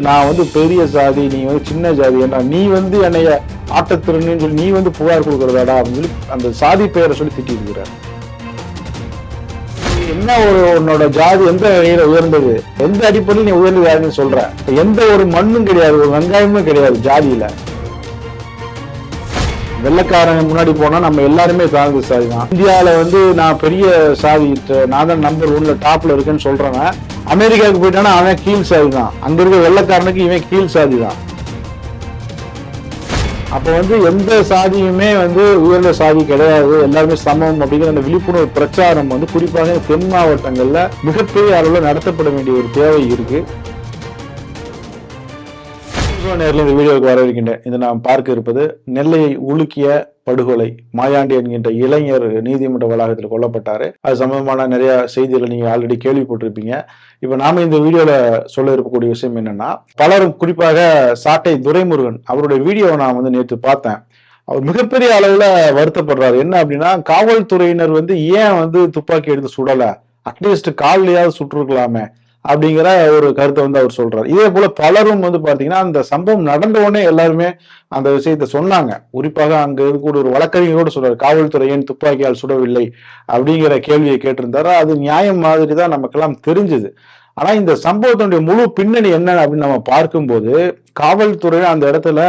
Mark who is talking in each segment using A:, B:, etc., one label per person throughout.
A: நான் வந்து பெரிய சாதி, நீ வந்து சின்ன ஜாதி, ஏன்னா நீ வந்து என்னைய ஆட்டத்திறன்னு சொல்லி நீ வந்து புகார் கொடுக்கறதாடா அப்படின்னு சொல்லி அந்த சாதி பெயரை சொல்லி திட்டி இருக்கிறார். என்ன ஒரு உன்னோட ஜாதி எந்த வகையில உயர்ந்தது, எந்த அடிப்படையில் நீ உயர்ந்த ஜாதின்னு சொல்ற? எந்த ஒரு மண்ணும் கிடையாது, ஒரு வெங்காயமும் கிடையாது ஜாதியில. வெள்ளக்காரன் முன்னாடி போனா நம்ம எல்லாருமே தாழ்ந்த சாதி தான். இந்தியாவில வந்து நான் பெரிய சாதி, நான் தான் நம்பர் 1ல டாப்ல இருக்கேன்னு சொல்றேன். அமெரிக்காவுக்கு போயிட்டானா அவன் கீழ் சாதி தான். அங்க இருக்க வெள்ளக்காரனுக்கு இவன் கீழ் சாதி தான். அப்ப வந்து எந்த சாதியுமே வந்து உயர்ந்த சாதி கிடையாது, எல்லாருமே சமம் அப்படிங்கிற அந்த விழிப்புணர்வு பிரச்சாரம் வந்து குறிப்பாக தென் மாவட்டங்கள்ல மிகப்பெரிய அளவுல நடத்தப்பட வேண்டிய ஒரு தேவை இருக்கு. நேரில் இந்த வீடியோவுக்கு வரவிருக்கின்றேன். இது நாம் பார்க்க இருப்பது நெல்லையை உலுக்கிய படுகொலை. மாயாண்டி என்கின்ற இளைஞர் நீதிமன்ற வளாகத்தில் கொல்லப்பட்டாரு. அது சம்பந்தமான நிறைய செய்திகளை நீங்க ஆல்ரெடி கேள்விப்பட்டிருப்பீங்க. இப்ப நாம இந்த வீடியோல சொல்ல இருக்கக்கூடிய விஷயம் என்னன்னா, பலரும் குறிப்பாக சாட்டை துரைமுருகன் அவருடைய வீடியோவை நான் வந்து நேற்று பார்த்தேன். அவர் மிகப்பெரிய அளவுல வருத்தப்படுறாரு. என்ன அப்படின்னா, காவல்துறையினர் வந்து ஏன் வந்து துப்பாக்கி எடுத்து சுடல, அட்லீஸ்ட் காலிலேயாவது சுட்டிருக்கலாமே அப்படிங்கிற ஒரு கருத்தை வந்து அவர் சொல்றாரு. இதே போல பலரும் வந்து பாத்தீங்கன்னா, அந்த சம்பவம் நடந்த உடனே எல்லாருமே அந்த விஷயத்த சொன்னாங்க. குறிப்பாக அங்க இருக்கக்கூடிய ஒரு வழக்கறிஞரோடு சொல்றாரு, காவல்துறை ஏன் துப்பாக்கியால் சுடவில்லை அப்படிங்கிற கேள்வியை கேட்டிருந்தாரு. அது நியாயம் மாதிரி தான் நமக்கெல்லாம் தெரிஞ்சது. ஆனா இந்த சம்பவத்தினுடைய முழு பின்னணி என்ன அப்படின்னு நம்ம பார்க்கும்போது, காவல்துறை அந்த இடத்துல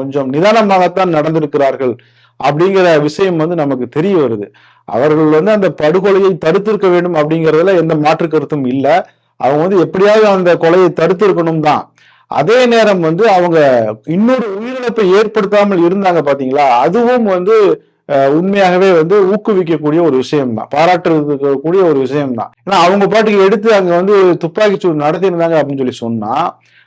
A: கொஞ்சம் நிதானமாகத்தான் நடந்திருக்கிறார்கள் அப்படிங்கிற விஷயம் வந்து நமக்கு தெரிய வருது. அவர்கள் வந்து அந்த படுகொலையை தடுத்திருக்க வேண்டும் அப்படிங்கிறதுல எந்த மாற்று கருத்தும் இல்லை. அவங்க வந்து எப்படியாவது அந்த கொலையை தடுத்து இருக்கணும் தான். அதே நேரம் வந்து அவங்க இன்னொரு உயிரிழப்பை ஏற்படுத்தாமல் இருந்தாங்க பாத்தீங்களா, அதுவும் வந்து உண்மையாகவே வந்து ஊக்குவிக்கக்கூடிய ஒரு விஷயம் தான், பாராட்டுறதுக்கூடிய ஒரு விஷயம் தான். ஏன்னா அவங்க பாட்டுக்கு எடுத்து அங்க வந்து துப்பாக்கி சூடு நடத்தியிருந்தாங்க அப்படின்னு சொல்லி சொன்னா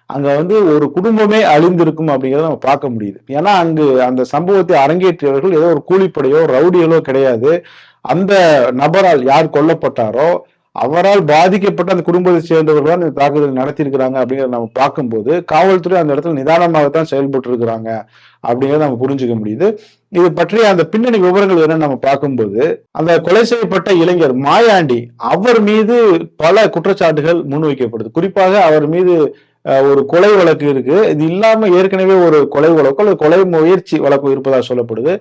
A: அங்க வந்து ஒரு குடும்பமே அழிந்திருக்கும் அப்படிங்கிறத நம்ம பார்க்க முடியுது. ஏன்னா அங்கு அந்த சம்பவத்தை அரங்கேற்றியவர்கள் ஏதோ ஒரு கூலிப்படையோ ரவுடிகளோ கிடையாது. அந்த நபரால் யார் கொல்லப்பட்டாரோ அவரால் பாதிக்கப்பட்ட அந்த குடும்பத்தை சேர்ந்தவர்கள் தான் இந்த தாக்குதல் நடத்தியிருக்கிறாங்க அப்படிங்கிறத நம்ம பார்க்கும்போது, காவல்துறை அந்த இடத்துல நிதானமாகத்தான் செயல்பட்டு இருக்கிறாங்க அப்படிங்கிறத நம்ம புரிஞ்சுக்க முடியுது. இது பற்றிய அந்த பின்னணி விவரங்கள் என்னன்னு நம்ம பார்க்கும்போது, அந்த கொலை செய்யப்பட்ட இளைஞர் மாயாண்டி அவர் மீது பல குற்றச்சாட்டுகள் முன்வைக்கப்படுது. குறிப்பாக அவர் மீது ஒரு கொலை வழக்கு இருக்கு. இது இல்லாம ஏற்கனவே ஒரு கொலை வழக்கு அல்லது கொலை முயற்சி வழக்கு இருப்பதாக சொல்லப்படுது.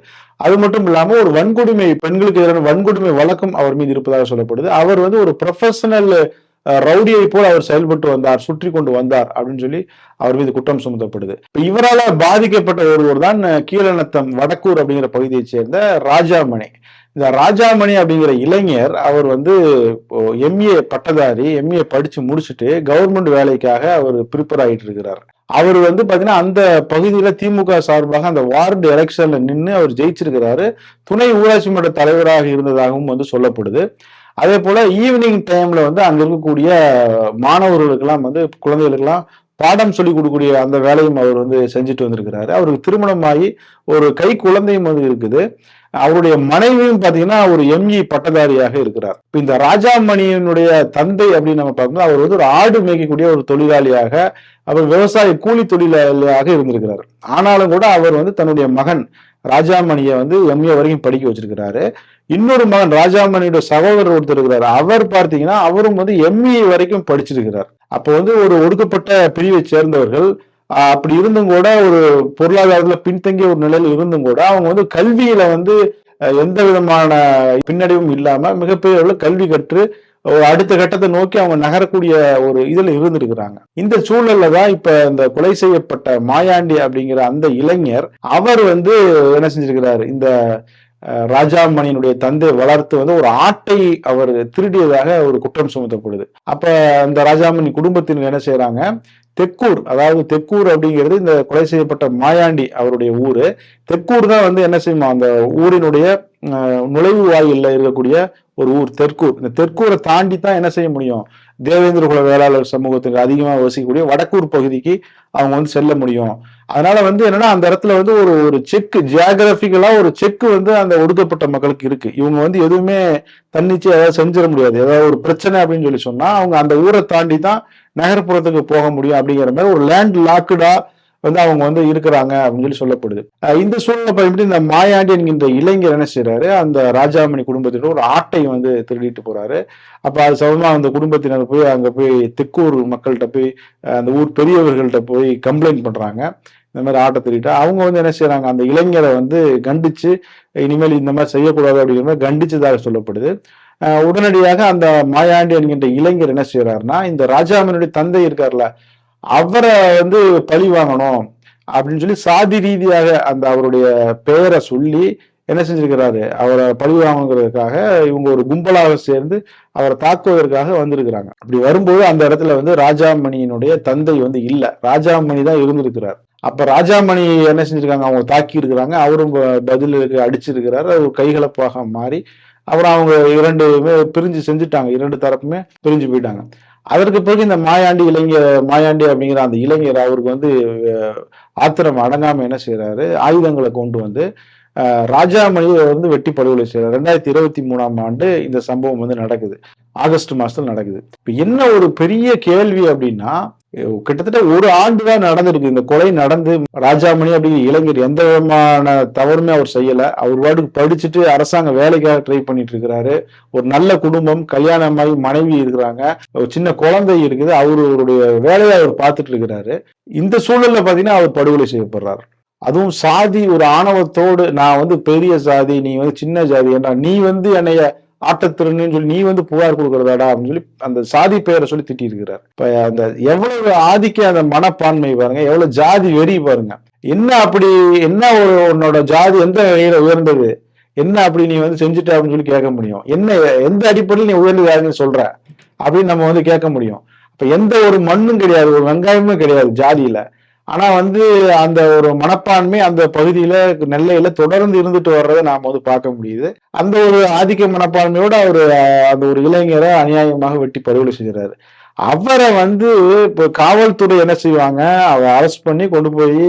A: அது மட்டும் இல்லாம ஒரு வன்கொடுமை, பெண்களுக்கு எதிரான வன்கொடுமை வழக்கும் அவர் மீது இருப்பதாக சொல்லப்படுது. அவர் வந்து ஒரு ப்ரொஃபஷனல் ரவுடியை போல் அவர் செயல்பட்டு வந்தார், சுற்றி கொண்டு வந்தார் அப்படின்னு சொல்லி அவர் மீது குற்றம் சுமத்தப்படுது. இப்ப இவரால் பாதிக்கப்பட்ட ஒருவர் தான் கீழநத்தம் வடக்கூர் அப்படிங்கிற பகுதியைச் சேர்ந்த ராஜாமணி. இந்த ராஜாமணி அப்படிங்கிற இளைஞர் அவர் வந்து எம்ஏ பட்டதாரி, எம்ஏ படிச்சு முடிச்சுட்டு கவர்மெண்ட் வேலைக்காக அவர் ப்ரிப்பேர் ஆகிட்டு இருக்கிறார். அவர் வந்து பாத்தீங்கன்னா அந்த பகுதியில திமுக சார்பாக அந்த வார்டு எலெக்ஷன்ல நின்று அவர் ஜெயிச்சிருக்கிறாரு. துணை ஊராட்சி மன்ற தலைவராக இருந்ததாகவும் வந்து சொல்லப்படுது. அதே போல ஈவினிங் டைம்ல வந்து அங்க இருக்கக்கூடிய மாணவர்களுக்கெல்லாம் வந்து குழந்தைகளுக்கெல்லாம் பாடம் சொல்லி கொடுக்கக்கூடிய அந்த வேலையும் அவர் வந்து செஞ்சுட்டு வந்திருக்கிறாரு. அவருக்கு திருமணமாகி ஒரு கை குழந்தையும் வந்து இருக்குது. அவருடைய மனைவியும் பாத்தீங்கன்னா ஒரு எம்இ பட்டதாரியாக இருக்கிறார். இந்த ராஜாமணியினுடைய தந்தை அப்படின்னு நம்ம பார்க்கணும், அவர் வந்து ஒரு ஆடு மேய்க்கக்கூடிய ஒரு தொழிலாளியாக, அவர் விவசாய கூலி தொழிலாளியாக இருந்திருக்கிறார். ஆனாலும் கூட அவர் வந்து தன்னுடைய மகன் ராஜாமணியை வந்து எம்ஏ வரைக்கும் படிக்க வச்சிருக்கிறாரு. இன்னொரு மகன் ராஜாமணியோட சகோதரர் ஒருத்தர் இருக்கிறார். அவர் பார்த்தீங்கன்னா அவரும் வந்து எம்ஏ வரைக்கும் படிச்சிருக்கிறார். அப்போ வந்து ஒரு ஒடுக்கப்பட்ட பிரிவை சேர்ந்தவர்கள், அப்படி இருந்தும் கூட ஒரு பொருளாதாரத்துல பின்தங்கிய ஒரு நிலையில இருந்தும் கூட அவங்க வந்து கல்வியில வந்து எந்த விதமான பின்னடைவும் இல்லாம மிகப்பெரிய அளவுல கல்வி கற்று அடுத்த கட்டத்தை நோக்கி அவங்க நகரக்கூடிய ஒரு இதுல இருந்திருக்கிறாங்க. இந்த சூழல்ல தான் இப்ப இந்த கொலை செய்யப்பட்ட மாயாண்டி அப்படிங்கிற அந்த இளைஞர் அவர் வந்து என்ன செஞ்சிருக்கிறாரு, இந்த ராஜாமணியினுடைய தந்தை வளர்த்து வந்து ஒரு ஆட்டை அவர் திருடியதாக ஒரு குற்றம் சுமத்தப்படுது. அப்ப இந்த ராஜாமணி குடும்பத்தினர் என்ன செய்யறாங்க, தெக்கூர், அதாவது தெக்கூர் அப்படிங்கிறது இந்த கொலை செய்யப்பட்ட மாயாண்டி அவருடைய ஊரு. தெக்கூர் தான் வந்து என்ன செய்யுமா, அந்த ஊரினுடைய நுழைவு வாயில்ல இருக்கக்கூடிய ஒரு ஊர் தெற்கூர். இந்த தெற்கூரை தாண்டி தான் என்ன செய்ய முடியும், தேவேந்திர குல வேளாளர் சமூகத்துக்கு அதிகமாக வசிக்கக்கூடிய வடக்கூர் பகுதிக்கு அவங்க வந்து செல்ல முடியும். அதனால வந்து என்னன்னா அந்த இடத்துல வந்து ஒரு செக், ஜியாகிரபிக்கலா ஒரு செக் வந்து அந்த ஒடுக்கப்பட்ட மக்களுக்கு இருக்கு. இவங்க வந்து எதுவுமே தன்னிச்சு ஏதாவது செஞ்சிட முடியாது. ஏதாவது ஒரு பிரச்சனை அப்படின்னு சொல்லி சொன்னா அவங்க அந்த ஊரை தாண்டி தான் நகர்ப்புறத்துக்கு போக முடியும் அப்படிங்கிற மாதிரி ஒரு லேண்ட் லாக்குடா வந்து அவங்க வந்து இருக்கிறாங்க அப்படின்னு சொல்லி சொல்லப்படுது. இந்த சூழ்நிலை பார்த்துட்டு இந்த மாயாண்டி என்கின்ற இளைஞர் என்ன செய்யறாரு, அந்த ராஜாமணி குடும்பத்தினர் ஒரு ஆட்டை வந்து திருடிட்டு போறாரு. அப்ப அது சம்பந்தமா அந்த குடும்பத்தினர் போய் அங்க போய் தெக்கூர் மக்கள்கிட்ட போய் அந்த ஊர் பெரியவர்கள்ட்ட போய் கம்ப்ளைண்ட் பண்றாங்க. இந்த மாதிரி ஆட்டை திருடிட்டா அவங்க வந்து என்ன செய்யறாங்க, அந்த இளைஞரை வந்து கண்டிச்சு இனிமேல் இந்த மாதிரி செய்யக்கூடாது அப்படிங்கிற மாதிரி கண்டிச்சதாக சொல்லப்படுது. உடனடியாக அந்த மாயாண்டி என்கின்ற இளைஞர் என்ன செய்யறாருன்னா, இந்த ராஜாமனுடைய தந்தை இருக்கார்ல, அவரை வந்து பழி வாங்கணும் அப்படின்னு சொல்லி சாதி ரீதியாக அந்த அவருடைய பெயரை சொல்லி என்ன செஞ்சிருக்கிறாரு, அவரை பழி வாங்குறதுக்காக இவங்க ஒரு கும்பலாக சேர்ந்து அவரை தாக்குவதற்காக வந்திருக்கிறாங்க. அப்படி வரும்போது அந்த இடத்துல வந்து ராஜாமணியினுடைய தந்தை வந்து இல்ல, ராஜாமணி தான் இருந்திருக்கிறார். அப்ப ராஜாமணி என்ன செஞ்சிருக்காங்க, அவங்க தாக்கி இருக்கிறாங்க. அவரும் பதிலுக்கு அடிச்சிருக்கிறாரு. அவர் கைகலப்பாக மாறி அப்புறம் அவங்க இரண்டுமே பிரிஞ்சு செஞ்சுட்டாங்க. இரண்டு தரப்புமே பிரிஞ்சு போயிட்டாங்க. அதற்கு பிறகு இந்த மாயாண்டி அப்படிங்கிற அந்த இளைஞர் அவருக்கு வந்து ஆத்திரம் அடங்காம என்ன செய்யறாரு, ஆயுதங்களை கொண்டு வந்து ராஜாமணியை வந்து வெட்டி படுகொலை செய்யறாரு. 2023ஆம் ஆண்டு இந்த சம்பவம் வந்து நடக்குது. ஆகஸ்ட் மாசத்துல நடக்குது. இப்ப என்ன ஒரு பெரிய கேள்வி அப்படின்னா, கிட்டத்தட்ட ஒரு ஆண்டு தான் நடந்திருக்கு இந்த கொலை நடந்து. ராஜாமணி அப்படிங்கிற இளைஞர் எந்த விதமான தவறுமே அவர் செய்யல. அவர் வாட்டுக்கு படிச்சுட்டு அரசாங்க வேலைக்காக ட்ரை பண்ணிட்டு இருக்கிறாரு. ஒரு நல்ல குடும்பம், கல்யாணமாகி மனைவி இருக்கிறாங்க, ஒரு சின்ன குழந்தை இருக்குது. அவருடைய வேலையை அவர் பார்த்துட்டு இருக்கிறாரு. இந்த சூழல்ல பாத்தீங்கன்னா அவர் படுகொலை செய்யப்படுறாரு. அதுவும் சாதி ஒரு ஆணவத்தோடு, நான் வந்து பெரிய சாதி, நீ வந்து சின்ன ஜாதி, ஏன்னா நீ வந்து என்னைய ஆட்டத்திறன்னு சொல்லி நீ வந்து புகார் கொடுக்கறதாடா அப்படின்னு சொல்லி அந்த சாதி பெயரை சொல்லி திட்டி இருக்கிறார். இப்ப அந்த எவ்வளவு ஆதிக்க அந்த மனப்பான்மை பாருங்க, எவ்வளவு ஜாதி வெறி பாருங்க. என்ன அப்படி என்ன ஒரு உன்னோட ஜாதி எந்த வகையில உயர்ந்தது, என்ன அப்படி நீ வந்து செஞ்சுட்ட அப்படின்னு சொல்லி கேட்க முடியும். என்ன எந்த அடிப்படையில் நீ உயர்ந்த ஜாதின்னு சொல்ற அப்படின்னு நம்ம வந்து கேட்க முடியும். அப்ப எந்த ஒரு மண்ணும் கிடையாது, ஒரு வெங்காயமும் கிடையாது ஜாதியில. ஆனா வந்து அந்த ஒரு மனப்பான்மை அந்த பகுதியில நெல்லையில தொடர்ந்து இருந்துட்டு வர்றதை நாம வந்து பார்க்க முடியுது. அந்த ஒரு ஆதிக்க மனப்பான்மையோட அவரு அந்த ஒரு இளைஞரை அநியாயமாக வெட்டி படுகொலை செய்கிறாரு. அவரை வந்து இப்போ காவல்துறை என்ன செய்வாங்க, அவரை அரெஸ்ட் பண்ணி கொண்டு போய்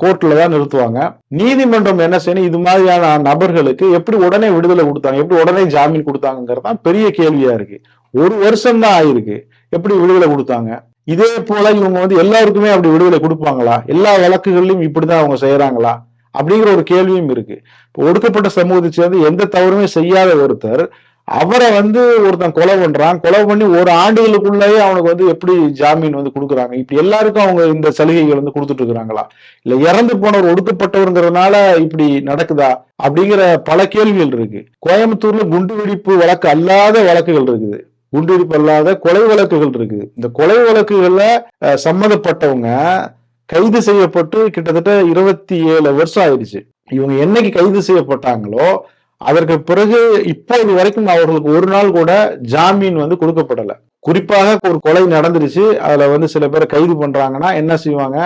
A: கோர்ட்ல தான் நிறுத்துவாங்க. நீதிமன்றம் என்ன செய்யணும், இது மாதிரியான நபர்களுக்கு எப்படி உடனே விடுதலை கொடுத்தாங்க, எப்படி உடனே ஜாமீன் கொடுத்தாங்கிறது தான் பெரிய கேள்வியா இருக்கு. 1 வருஷம் தான் ஆயிருக்கு, எப்படி விடுதலை கொடுத்தாங்க? இதே போல இவங்க வந்து எல்லாருக்குமே அப்படி விடுதலை கொடுப்பாங்களா? எல்லா வழக்குகளிலும் இப்படிதான் அவங்க செய்யறாங்களா அப்படிங்கிற ஒரு கேள்வியும் இருக்கு. இப்போ ஒடுக்கப்பட்ட சமூகத்தை சேர்ந்து எந்த தவறுமே செய்யாத ஒருத்தர், அவரை வந்து ஒருத்தன் கொலை பண்றான், கொலை பண்ணி 1 ஆண்டுகளுக்குள்ளேயே அவனுக்கு வந்து எப்படி ஜாமீன் வந்து கொடுக்குறாங்க? இப்படி எல்லாருக்கும் அவங்க இந்த சலுகைகள் வந்து கொடுத்துட்டு இருக்கிறாங்களா? இல்ல இறந்து போனவர் ஒடுக்கப்பட்டவருங்கிறதுனால இப்படி நடக்குதா அப்படிங்கிற பல கேள்விகள் இருக்கு. கோயம்புத்தூர்ல குண்டு வெடிப்பு வழக்கு அல்லாத வழக்குகள் இருக்குது, குண்டுவெடிப்பு அல்லாத கொலை வழக்குகள் இருக்குது. இந்த கொலை வழக்குகள்ல சம்மந்தப்பட்டவங்க கைது செய்யப்பட்டு கிட்டத்தட்ட 27 வருஷம் ஆயிடுச்சு. இவங்க என்னைக்கு கைது செய்யப்பட்டாங்களோ அதற்கு பிறகு இப்போது வரைக்கும் அவர்களுக்கு ஒரு நாள் கூட ஜாமீன் வந்து கொடுக்கப்படல. குறிப்பாக ஒரு கொலை நடந்துருச்சு, அதுல வந்து சில பேரை கைது பண்றாங்கன்னா என்ன செய்வாங்க,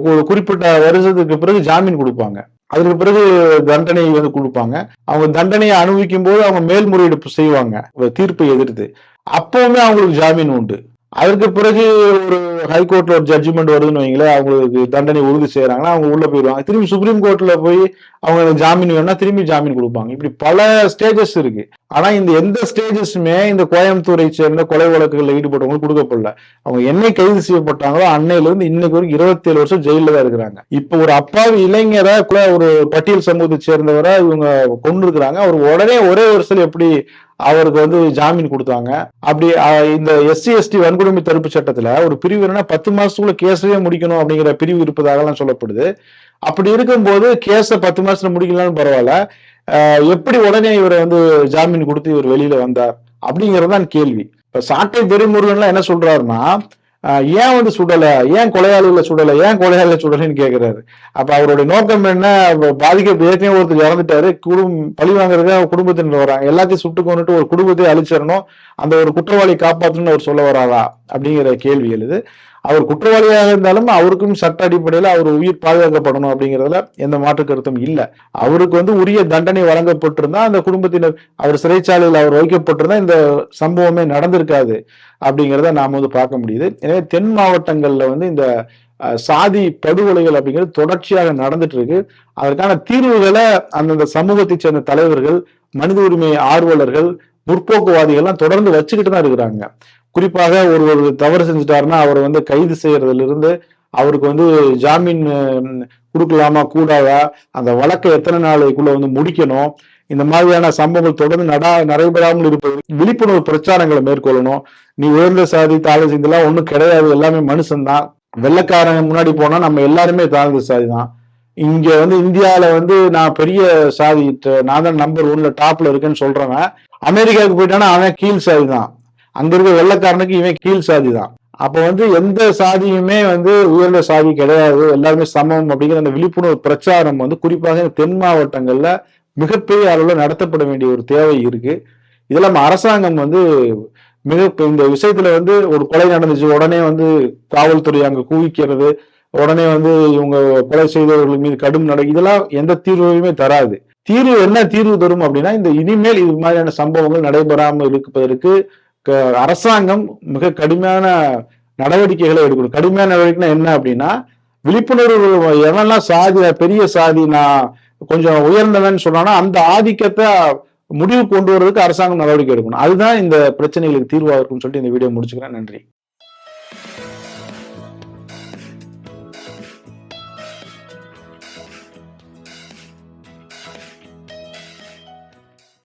A: ஒரு குறிப்பிட்ட வருஷத்துக்கு பிறகு ஜாமீன் கொடுப்பாங்க. அதுக்கு பிறகு தண்டனை வந்து கொடுப்பாங்க. அவங்க தண்டனையை அனுபவிக்கும் போது அவங்க மேல்முறையீடு செய்வாங்க தீர்ப்பை எதிர்த்து. அப்பவுமே அவங்களுக்கு ஜாமீன் உண்டு. அதற்கு பிறகு ஒரு ஹைகோர்ட்ல ஒரு ஜட்ஜ்மெண்ட் வருதுன்னு வைங்களேன், அவங்களுக்கு தண்டனை உறுதி செய்யறாங்கன்னா அவங்க உள்ள போயிடுவாங்க. திரும்பி சுப்ரீம் கோர்ட்ல போய் அவங்க ஜாமீன் வேணும்னா திரும்பி ஜாமீன் கொடுப்பாங்க. இப்படி பல ஸ்டேஜஸ் இருக்கு. ஆனா இந்த எந்த ஸ்டேஜஸுமே இந்த கோயம்புத்தூரை சேர்ந்த கொலை வழக்குகளில் ஈடுபட்டவங்களுக்கு கொடுக்கப்படல. அவங்க என்னை கைது செய்யப்பட்டாங்களோ அன்னையில இருந்து இன்னைக்கு வரைக்கும் 27 வருஷம் ஜெயில தான் இருக்கிறாங்க. இப்ப ஒரு அப்பாவி இளைஞரை ஒரு பட்டியல் சமூகத்தை சேர்ந்தவரை இவங்க கொண்டு இருக்கிறாங்க. அவர் உடனே ஒரே வருஷத்துல எப்படி அவருக்கு வந்து ஜாமீன் கொடுத்தாங்க? அப்படி இந்த SC ST வன்கொடுமை தடுப்பு சட்டத்துல ஒரு பிரிவு என்னன்னா 10 மாசத்துக்குள்ள கேஸவே முடிக்கணும் அப்படிங்கிற பிரிவு இருப்பதாக எல்லாம் சொல்லப்படுது. அப்படி இருக்கும்போது கேஸ 10 மாசத்துல முடிக்கலாம்னு பரவாயில்ல, எப்படி உடனே இவரை வந்து ஜாமீன் கொடுத்து இவர் வெளியில வந்தார் அப்படிங்கறதுதான் கேள்வி. இப்ப சாட்டை துரைமுருகன்லாம் என்ன சொல்றாருன்னா, ஏன் வந்து சுடல, ஏன் கொலையாளிகளை சுடல, ஏன் கொலையாளிகளை சுடலன்னு கேட்கிறாரு. அப்ப அவருடைய நோக்கம் என்ன, ஏற்கனவே ஒருத்தர் இறந்துட்டாரு, பழி வாங்குறதுக்கு குடும்பத்தினர் வராங்க, எல்லாத்தையும் சுட்டு கொண்டுட்டு ஒரு குடும்பத்தை அழிச்சிடணும், அந்த ஒரு குற்றவாளி காப்பாற்றணும்னு அவர் சொல்ல வராதா அப்படிங்கிற கேள்வி எழுது. அவர் குற்றவாளியாக இருந்தாலும் அவருக்கும் சட்ட அடிப்படையில அவர் உயிர் பாதுகாக்கப்படணும் அப்படிங்கிறதுல எந்த மாற்று கருத்தும் இல்லை. அவருக்கு வந்து உரிய தண்டனை வழங்கப்பட்டிருந்தா அந்த குடும்பத்தினர், அவர் சிறைச்சாலையில் அவர் வைக்கப்பட்டிருந்தா இந்த சம்பவமே நடந்திருக்காது அப்படிங்கிறத நாம வந்து பார்க்க முடியுது. எனவே தென் மாவட்டங்கள்ல வந்து இந்த சாதி படுகொலைகள் அப்படிங்கிறது தொடர்ச்சியாக நடந்துட்டு இருக்கு. அதற்கான தீர்வுகளை அந்தந்த சமூகத்தை சேர்ந்த தலைவர்கள், மனித உரிமை ஆர்வலர்கள், முற்போக்குவாதிகள்லாம் தொடர்ந்து வச்சுக்கிட்டு தான் இருக்கிறாங்க. குறிப்பாக ஒரு தவறு செஞ்சுட்டாருன்னா அவரை வந்து கைது செய்யறதுல இருந்து அவருக்கு வந்து ஜாமீன் கொடுக்கலாமா கூடாதா, அந்த வழக்கை எத்தனை நாளைக்குள்ள வந்து முடிக்கணும், இந்த மாதிரியான சம்பவங்கள் தொடர்ந்து நடைபெறாமல் இருப்பது, விழிப்புணர்வு பிரச்சாரங்களை மேற்கொள்ளணும். நீ உயர்ந்த சாதி தாழ்ந்த இதெல்லாம் ஒண்ணும் கிடையாது, எல்லாமே மனுஷன்தான். வெள்ளைக்காரன் முன்னாடி போனா நம்ம எல்லாருமே தாழ்ந்த சாதி தான். இங்க வந்து இந்தியாவில வந்து நான் பெரிய சாதி, நான் தான் நம்பர் 1ல டாப்ல இருக்கேன்னு சொல்றவன் அமெரிக்காவுக்கு போயிட்டானா அவன் கீழ் சாதி தான். அங்க இருக்க வெள்ளைக்காரனுக்கு இவன் கீழ் சாதி தான். அப்ப வந்து எந்த சாதியுமே வந்து உயர்ந்த சாதி கிடையாது, எல்லாருமே சமம் அப்படிங்கிற அந்த விழிப்புணர்வு பிரச்சாரம் வந்து குறிப்பாக தென் மாவட்டங்கள்ல மிகப்பெரிய அளவுல நடத்தப்பட வேண்டிய ஒரு தேவை இருக்கு. இதெல்லாம் அரசாங்கம் வந்து இந்த விஷயத்துல வந்து ஒரு கொலை நடந்துச்சு, உடனே வந்து காவல்துறை அங்க குவிக்கிறது, உடனே வந்து இவங்க கொலை செய்தவர்கள் மீது கடும் இதெல்லாம் எந்த தீர்வையுமே தராது. தீர்வு என்ன தீர்வு தரும் அப்படின்னா, இந்த இனிமேல் இது மாதிரியான சம்பவங்கள் நடைபெறாமல் இருப்பதற்கு அரசாங்கம் மிக கடுமையான நடவடிக்கைகளை எடுக்கணும். கடுமையான நடவடிக்கைனா என்ன அப்படின்னா, விழிப்புணர்வு எவெல்லாம் சாதி பெரிய சாதி நான் கொஞ்சம் உயர்ந்தவன் சொன்னானா அந்த ஆதிக்கத்தை முடிவு கொண்டு வர்றதுக்கு அரசாங்கம் நடவடிக்கை எடுக்கணும். அதுதான் இந்த பிரச்சனைகளுக்கு தீர்வாக இருக்கும்னு சொல்லிட்டு இந்த வீடியோ முடிச்சுக்கிறேன். நன்றி.